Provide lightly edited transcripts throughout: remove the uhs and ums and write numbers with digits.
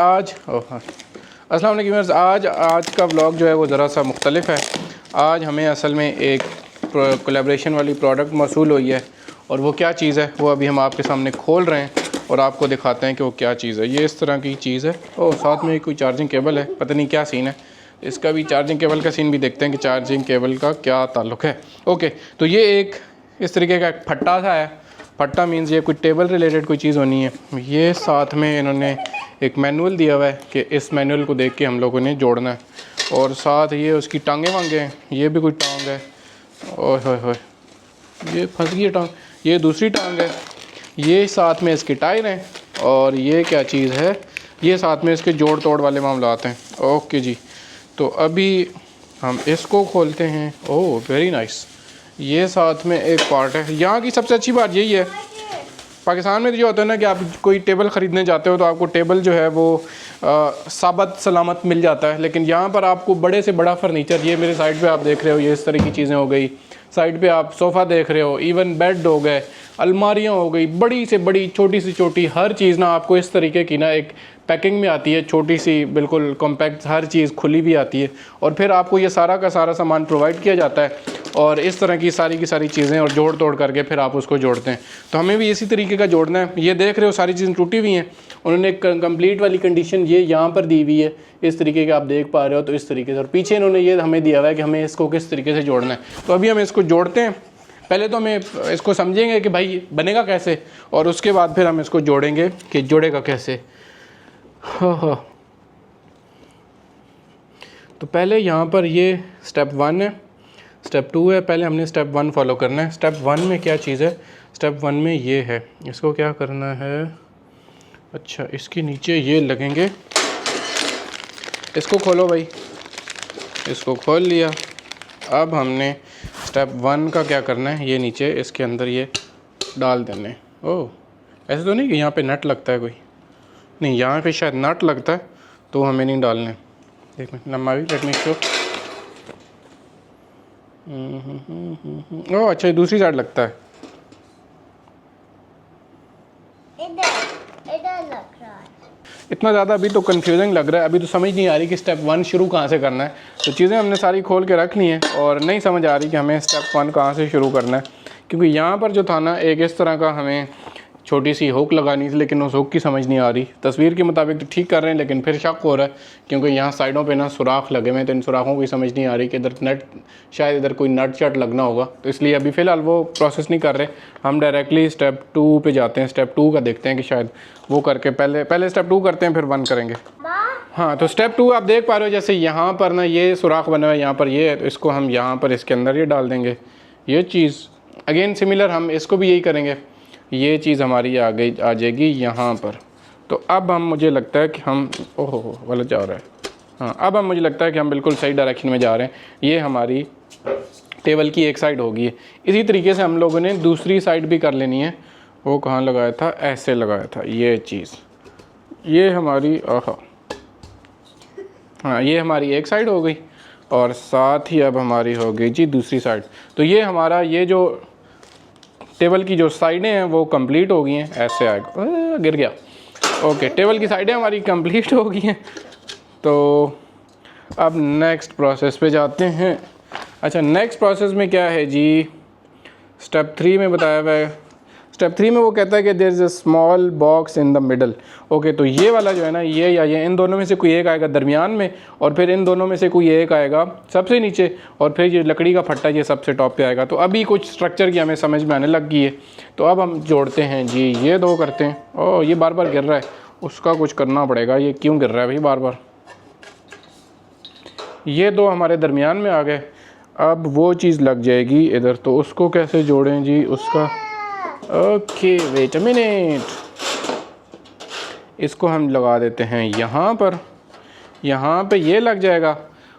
आज अस्सलाम वालेकुम व्यूअर्स, आज का व्लॉग जो है वो ज़रा सा मुख्तलिफ है। आज हमें असल में एक कोलैबोरेशन वाली प्रोडक्ट मौसूल हुई है और वो क्या चीज़ है वो अभी हम आपके सामने खोल रहे हैं और आपको दिखाते हैं कि वो क्या चीज़ है। ये इस तरह की चीज़ है और साथ में कोई चार्जिंग केबल है, पता नहीं क्या सीन है इसका भी। चार्जिंग केबल का सीन भी देखते हैं कि चार्जिंग केबल का क्या ताल्लुक़ है। ओके, तो ये एक इस तरीके का एक फट्टा सा है। फट्टा मीन्स ये कोई टेबल रिलेटेड कोई चीज़ होनी है। ये साथ में इन्होंने एक मैनुअल दिया हुआ है कि इस मैनुअल को देख के हम लोगों ने जोड़ना है। और साथ ये उसकी टांगें वांगे हैं, ये भी कोई टांग है। ओह होए ये फंस गई टांग, ये दूसरी टांग है। ये साथ में इसके टायर हैं और ये क्या चीज़ है, ये साथ में इसके जोड़ तोड़ वाले मामला आते हैं। ओके जी, तो अभी हम इसको खोलते हैं। Oh very nice. ये साथ में एक पार्ट है। यहाँ की सबसे अच्छी बात यही है, पाकिस्तान में जो होता है ना कि आप कोई टेबल ख़रीदने जाते हो तो आपको टेबल जो है वो साबत सलामत मिल जाता है, लेकिन यहाँ पर आपको बड़े से बड़ा फर्नीचर, ये मेरे साइड पे आप देख रहे हो, ये इस तरह की चीज़ें हो गई। साइड पे आप सोफ़ा देख रहे हो, इवन बेड हो गए, अलमारियाँ हो गई, बड़ी से बड़ी छोटी से छोटी हर चीज़ ना आपको इस तरीके की ना एक पैकिंग में आती है, छोटी सी बिल्कुल कॉम्पैक्ट, हर चीज़ खुली भी आती है और फिर आपको ये सारा का सारा सामान प्रोवाइड किया जाता है और इस तरह की सारी चीज़ें और जोड़ तोड़ करके फिर आप उसको जोड़ते हैं। तो हमें भी इसी तरीके का जोड़ना है। ये देख रहे हो सारी चीज़ें टूटी हुई हैं, उन्होंने कंप्लीट वाली कंडीशन ये यहाँ पर दी हुई है, इस तरीके के आप देख पा रहे हो। तो इस तरीके से और पीछे इन्होंने ये हमें दिया हुआ है कि हमें इसको किस तरीके से जोड़ना है। तो अभी हम इसको जोड़ते हैं। पहले तो हमें इसको समझेंगे कि भाई बनेगा कैसे और उसके बाद फिर हम इसको जोड़ेंगे कि जुड़ेगा कैसे। हाँ, तो पहले यहाँ पर ये स्टेप 1 है, स्टेप 2 है। पहले हमने स्टेप 1 फॉलो करना है। स्टेप 1 में क्या चीज़ है, स्टेप 1 में ये है, इसको क्या करना है, अच्छा इसके नीचे ये लगेंगे। इसको खोलो भाई, इसको खोल लिया। अब हमने स्टेप 1 का क्या करना है, ये नीचे इसके अंदर ये डाल देने। ओह ऐसे तो नहीं कि यहाँ पे नट लगता है कोई, नहीं यहाँ पे शायद नट लगता है तो हमें नहीं डालने। एक मिनट लम्बा भी, लेट मी शो। ओह अच्छा, दूसरी साइड लगता है। इधर लग रहा है। इतना ज़्यादा अभी तो कंफ्यूजिंग लग रहा है, अभी तो समझ नहीं आ रही कि स्टेप 1 शुरू कहाँ से करना है। तो चीज़ें हमने सारी खोल के रख ली हैं और नहीं समझ आ रही कि हमें स्टेप 1 कहाँ से शुरू करना है, क्योंकि यहाँ पर जो था ना एक इस तरह का हमें छोटी सी हुक लगानी थी, लेकिन उस हुक की समझ नहीं आ रही। तस्वीर के मुताबिक तो ठीक कर रहे हैं लेकिन फिर शक हो रहा है, क्योंकि यहाँ साइडों पे ना सुराख लगे हुए हैं, तो इन सुराखों की समझ नहीं आ रही कि इधर नट, शायद इधर कोई नट शट लगना होगा। तो इसलिए अभी फ़िलहाल वो प्रोसेस नहीं कर रहे, हम डायरेक्टली स्टेप 2 पे जाते हैं। स्टेप 2 का देखते हैं कि शायद वो करके पहले स्टेप 2 करते हैं फिर 1 करेंगे। हाँ, तो स्टेप 2 आप देख पा रहे हो, जैसे यहाँ पर ना ये सुराख बना हुआ है, यहाँ पर ये है, तो इसको हम यहाँ पर इसके अंदर ये डाल देंगे। ये चीज़ अगेन सिमिलर, हम इसको भी यही करेंगे। ये चीज़ हमारी आ जाएगी यहाँ पर। तो अब हम, मुझे लगता है कि हम, ओहो गलत जा रहा है। हाँ, अब हम, मुझे लगता है कि हम बिल्कुल सही डायरेक्शन में जा रहे हैं। ये हमारी टेबल की एक साइड होगी। इसी तरीके से हम लोगों ने दूसरी साइड भी कर लेनी है। वो कहाँ लगाया था, ऐसे लगाया था ये चीज़, ये हमारी हाँ ये हमारी एक साइड हो गई और साथ ही अब हमारी हो गई जी दूसरी साइड। तो ये हमारा, ये जो टेबल की जो साइडें हैं वो कंप्लीट हो गई हैं। ऐसे आएगा, गिर गया। ओके, टेबल की साइडें हमारी कंप्लीट हो गई हैं। तो अब नेक्स्ट प्रोसेस पे जाते हैं। अच्छा, नेक्स्ट प्रोसेस में क्या है जी, स्टेप 3 में बताया हुआ है। स्टेप 3 में वो कहता है कि there is a small box in the middle. Okay, तो ये वाला जो है ना, ये या ये, इन दोनों में से कोई एक आएगा दरमियान में और फिर इन दोनों में से कोई एक आएगा सबसे नीचे और फिर ये लकड़ी का फट्टा ये सबसे टॉप पे आएगा। तो अभी कुछ स्ट्रक्चर की हमें समझ में आने लग गई है। तो अब हम जोड़ते हैं जी, ये दो करते हैं। ओह ये बार बार गिर रहा है, उसका कुछ करना पड़ेगा। ये क्यों गिर रहा है भाई बार बार। ये दो हमारे दरमियान में आ गए, अब वो चीज़ लग जाएगी इधर। तो उसको कैसे जोड़ें जी, उसका, ओके वेट अ मिनट, इसको हम लगा देते हैं यहाँ पर, यहाँ पे ये लग जाएगा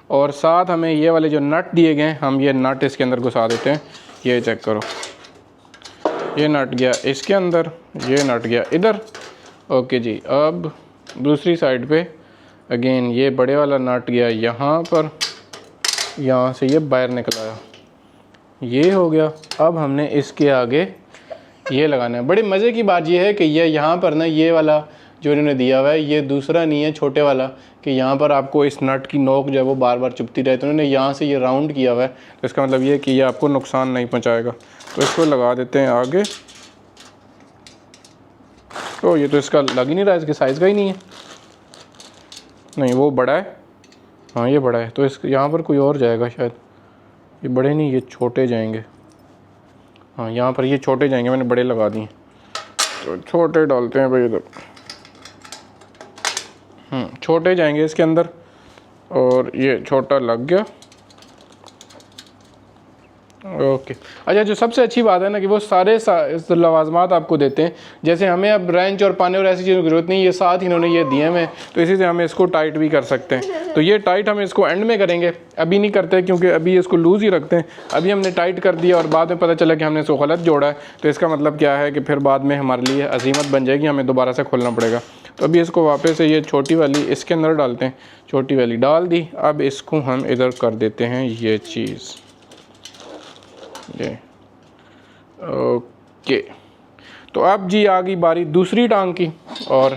और साथ हमें ये वाले जो नट दिए गए हम ये नट इसके अंदर घुसा देते हैं। ये चेक करो, ये नट गया इसके अंदर, ये नट गया इधर। ओके जी, अब दूसरी साइड पे अगेन ये बड़े वाला नट गया यहाँ पर, यहाँ से ये बाहर निकल आया, ये हो गया। अब हमने इसके आगे ये लगाना है। बड़ी मज़े की बात ये है कि ये यहाँ पर ना ये वाला जो इन्होंने दिया हुआ है ये दूसरा नहीं है छोटे वाला कि यहाँ पर आपको इस नट की नोक जो है वो बार बार चुभती रहे, तो उन्होंने यहाँ से ये राउंड किया हुआ है, तो इसका मतलब ये कि ये आपको नुकसान नहीं पहुँचाएगा। तो इसको लगा देते हैं आगे। तो ये तो इसका लग ही नहीं रहा है, इसके साइज़ का ही नहीं है। नहीं वो बड़ा है, हाँ ये बड़ा है, तो इस यहाँ पर कोई और जाएगा शायद। ये बड़े नहीं, ये छोटे जाएंगे। हाँ यहाँ पर ये छोटे जाएंगे, मैंने बड़े लगा दिए, तो छोटे डालते हैं भाई इधर। छोटे जाएंगे इसके अंदर, और ये छोटा लग गया। ओके। अच्छा, जो सबसे अच्छी बात है ना कि वो सारे लवाजमात आपको देते हैं। जैसे हमें अब रेंच और पाने और ऐसी चीज़ों की ज़रूरत नहीं, ये साथ इन्होंने ये दिए हैं, तो इसी से हमें इसको टाइट भी कर सकते हैं। तो ये टाइट हम इसको एंड में करेंगे, अभी नहीं करते क्योंकि अभी इसको लूज़ ही रखते हैं। अभी हमने टाइट कर दिया और बाद में पता चला कि हमने इसको गलत जोड़ा है, तो इसका मतलब क्या है कि फिर बाद में हमारे लिए अजीमत बन जाएगी, हमें दोबारा से खोलना पड़ेगा। तो अभी इसको वापस से ये छोटी वाली इसके अंदर डालते हैं, छोटी वाली डाल दी। अब इसको हम इधर कर देते हैं ये चीज़, ये ओके। तो अब जी आ गई बारी दूसरी टांग की, और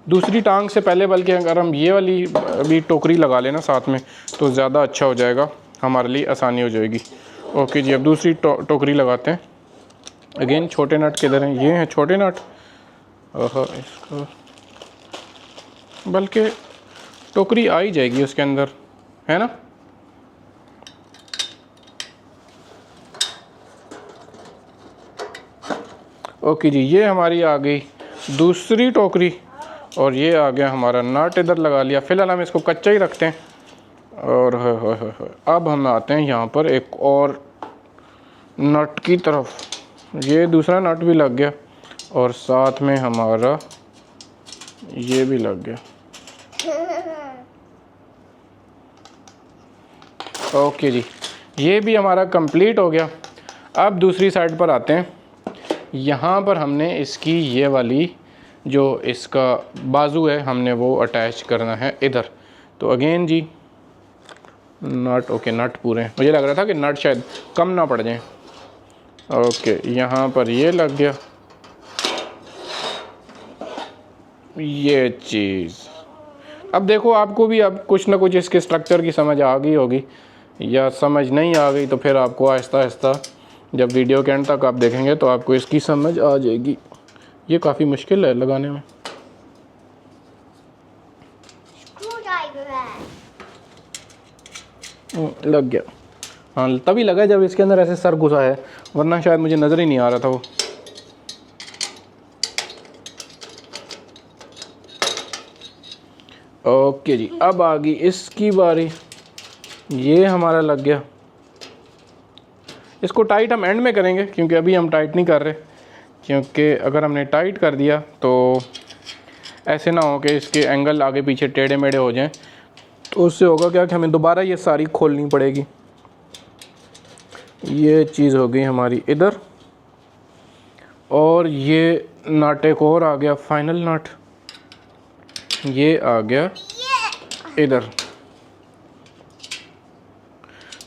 दूसरी टांग से पहले बल्कि अगर हम ये वाली भी टोकरी लगा लेना साथ में तो ज़्यादा अच्छा हो जाएगा, हमारे लिए आसानी हो जाएगी। ओके जी, अब दूसरी टोकरी लगाते हैं। अगेन छोटे नट किधर हैं? ये हैं छोटे नट। इसको बल्कि टोकरी आ ही जाएगी उसके अंदर, है ना। ओके जी, ये हमारी आ गई दूसरी टोकरी, और ये आ गया हमारा नट इधर लगा लिया। फ़िलहाल हम इसको कच्चा ही रखते हैं। और अब हम आते हैं यहाँ पर एक और नट की तरफ। ये दूसरा नट भी लग गया और साथ में हमारा ये भी लग गया। ओके जी, ये भी हमारा कंप्लीट हो गया। अब दूसरी साइड पर आते हैं। यहाँ पर हमने इसकी ये वाली जो इसका बाजू है हमने वो अटैच करना है इधर। तो अगेन जी नट, ओके नट पूरे हैं, मुझे लग रहा था कि नट शायद कम ना पड़ जाए। ओके, यहाँ पर ये लग गया ये चीज़। अब देखो आपको भी अब कुछ ना कुछ इसके स्ट्रक्चर की समझ आ गई होगी, या समझ नहीं आ गई तो फिर आपको आहिस्ता आहिस्ता जब वीडियो के एंड तक आप देखेंगे तो आपको इसकी समझ आ जाएगी। ये काफ़ी मुश्किल है लगाने में। लग गया, हाँ तभी लगा जब इसके अंदर ऐसे सर घुसा है, वरना शायद मुझे नज़र ही नहीं आ रहा था वो। ओके जी, अब आ गई इसकी बारी। ये हमारा लग गया। इसको टाइट हम एंड में करेंगे क्योंकि अभी हम टाइट नहीं कर रहे, क्योंकि अगर हमने टाइट कर दिया तो ऐसे ना हो कि इसके एंगल आगे पीछे टेढ़े मेढ़े हो जाएं, तो उससे होगा क्या कि हमें दोबारा ये सारी खोलनी पड़ेगी। ये चीज़ हो गई हमारी इधर, और ये नट एक और आ गया, फाइनल नट ये आ गया इधर।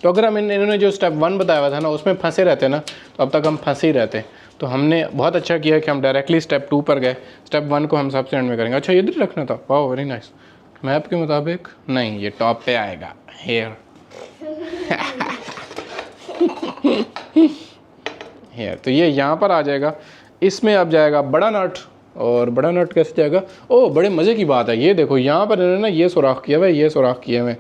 तो अगर हम इन्होंने जो स्टेप 1 बताया हुआ था ना उसमें फंसे रहते ना, तो अब तक हम फंसे ही रहते। तो हमने बहुत अच्छा किया कि हम डायरेक्टली स्टेप 2 पर गए। स्टेप 1 को हम सबसे एंड में करेंगे। अच्छा, ये इधर रखना था, वाह वेरी नाइस। मैप के मुताबिक नहीं, ये टॉप पे आएगा, हेयर हेयर। तो ये यहाँ पर आ जाएगा, इसमें अब जाएगा बड़ा नट। और बड़ा नट कैसे जाएगा? ओह, बड़े मज़े की बात है, ये देखो यहाँ पर इन्होंने ना ये सुराख किया हुआ है, ये सुराख किए हुए,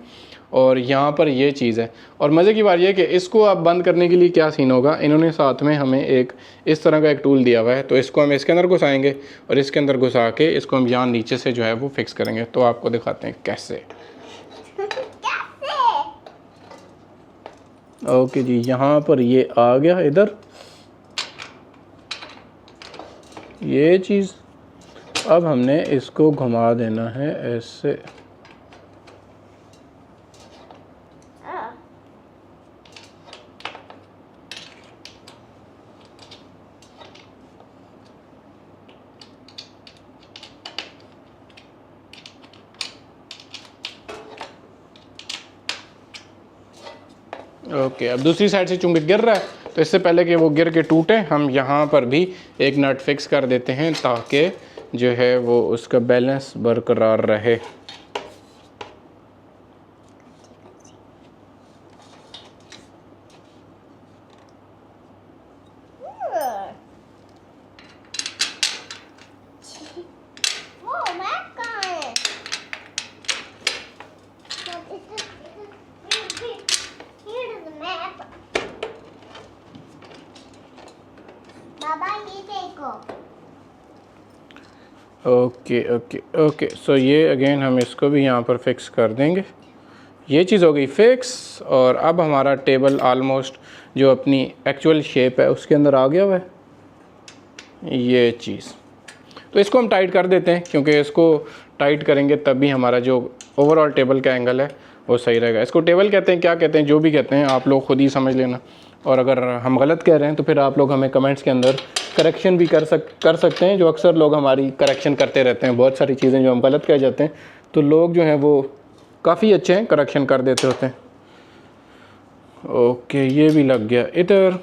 और यहाँ पर ये चीज़ है। और मज़े की बात ये है कि इसको अब बंद करने के लिए क्या सीन होगा, इन्होंने साथ में हमें एक इस तरह का एक टूल दिया हुआ है। तो इसको हम इसके अंदर घुसाएंगे और इसके अंदर घुसा के इसको हम यहाँ नीचे से जो है वो फिक्स करेंगे। तो आपको दिखाते हैं कैसे। ओके जी, यहाँ पर ये आ गया इधर ये चीज़। अब हमने इसको घुमा देना है ऐसे। ओके, अब दूसरी साइड से चूंकि गिर रहा है तो इससे पहले कि वो गिर के टूटे, हम यहाँ पर भी एक नट फिक्स कर देते हैं ताकि जो है वो उसका बैलेंस बरकरार रहे। ओके ओके ओके, सो ये अगेन हम इसको भी यहाँ पर फिक्स कर देंगे। ये चीज़ हो गई फिक्स। और अब हमारा टेबल आलमोस्ट जो अपनी एक्चुअल शेप है उसके अंदर आ गया हुआ है ये चीज़। तो इसको हम टाइट कर देते हैं, क्योंकि इसको टाइट करेंगे तभी हमारा जो ओवरऑल टेबल का एंगल है वो सही रहेगा। इसको टेबल कहते हैं, क्या कहते हैं, जो भी कहते हैं आप लोग खुद ही समझ लेना। और अगर हम गलत कह रहे हैं तो फिर आप लोग हमें कमेंट्स के अंदर करेक्शन भी कर सकते हैं। जो अक्सर लोग हमारी करेक्शन करते रहते हैं, बहुत सारी चीज़ें जो हम गलत कह जाते हैं तो लोग जो हैं वो काफ़ी अच्छे हैं, करेक्शन कर देते होते हैं। ओके, ये भी लग गया इधर।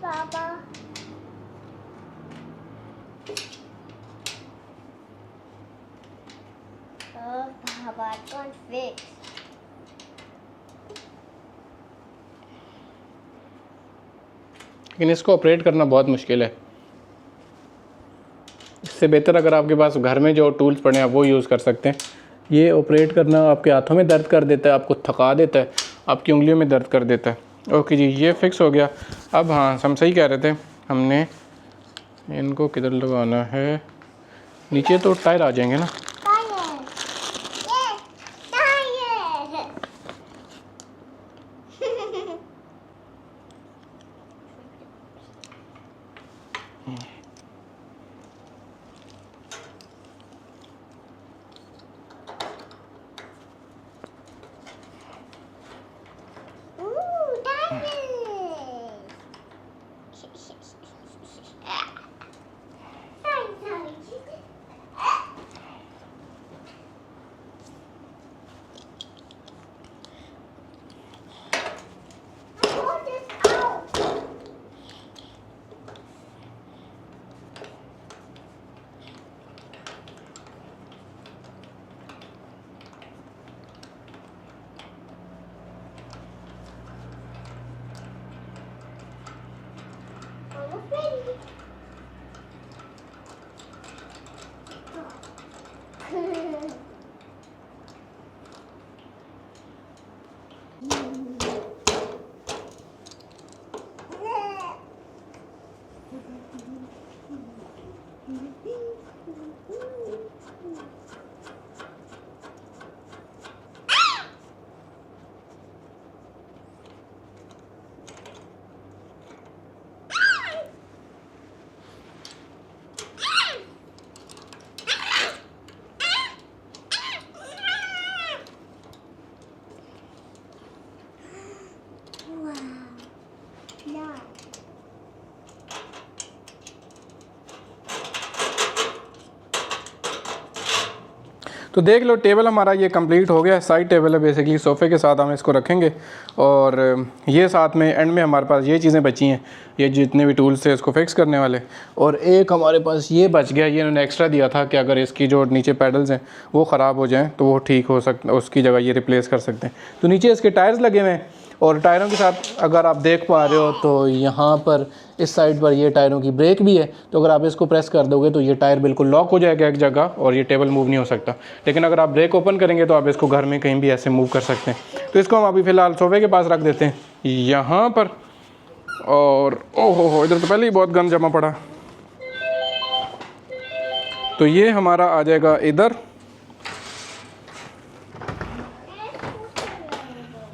Papa. Oh, Papa, I can't fix. लेकिन इसको ऑपरेट करना बहुत मुश्किल है। इससे बेहतर अगर आपके पास घर में जो टूल्स पड़े हैं आप वो यूज़ कर सकते हैं। ये ऑपरेट करना आपके हाथों में दर्द कर देता है, आपको थका देता है, आपकी उंगलियों में दर्द कर देता है। ओके जी, ये फिक्स हो गया। अब हाँ, हम सही कह रहे थे, हमने इनको किधर लगाना है, नीचे तो टायर आ जाएंगे ना। तो देख लो, टेबल हमारा ये कंप्लीट हो गया। साइड टेबल है बेसिकली, सोफ़े के साथ हम इसको रखेंगे। और ये साथ में एंड में हमारे पास ये चीज़ें बची हैं, ये जितने भी टूल्स थे इसको फिक्स करने वाले। और एक हमारे पास ये बच गया, ये इन्होंने एक्स्ट्रा दिया था कि अगर इसकी जो नीचे पैडल्स हैं वो ख़राब हो जाएँ तो वो ठीक हो सकता, उसकी जगह ये रिप्लेस कर सकते हैं। तो नीचे इसके टायर्स लगे हुए हैं, और टायरों के साथ अगर आप देख पा रहे हो तो यहाँ पर इस साइड पर ये टायरों की ब्रेक भी है, तो अगर आप इसको प्रेस कर दोगे तो ये टायर बिल्कुल लॉक हो जाएगा एक जगह और ये टेबल मूव नहीं हो सकता। लेकिन अगर आप ब्रेक ओपन करेंगे तो आप इसको घर में कहीं भी ऐसे मूव कर सकते हैं। तो इसको हम अभी फ़िलहाल सोफे के पास रख देते हैं यहाँ पर। और ओहो हो, इधर तो पहले ही बहुत गंद जमा पड़ा। तो ये हमारा आ जाएगा इधर,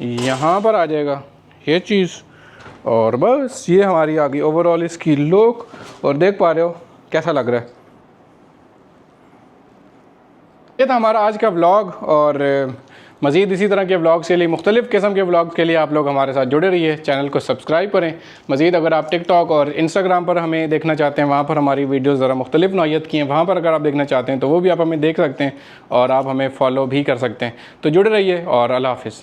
यहाँ पर आ जाएगा ये चीज़। और बस ये हमारी आ गई ओवरऑल इसकी लुक। और देख पा रहे हो कैसा लग रहा है। ये था हमारा आज का व्लॉग। और मज़ीद इसी तरह के व्लॉग्स के लिए, मुख्तलिफ़ किस्म के व्लॉग्स के लिए आप लोग हमारे साथ जुड़े रहिए, चैनल को सब्सक्राइब करें। मज़ीद अगर आप टिकटॉक और इंस्टाग्राम पर हमें देखना चाहते हैं, वहाँ पर हमारी वीडियोज़ ज़रा मुख्तलिफ़ नौइयत की हैं, वहाँ पर अगर आप देखना चाहते हैं तो वो भी आप हमें देख सकते हैं और आप हमें फ़ॉलो भी कर सकते हैं। तो जुड़े रहिए और अल्लाह हाफ़िज़।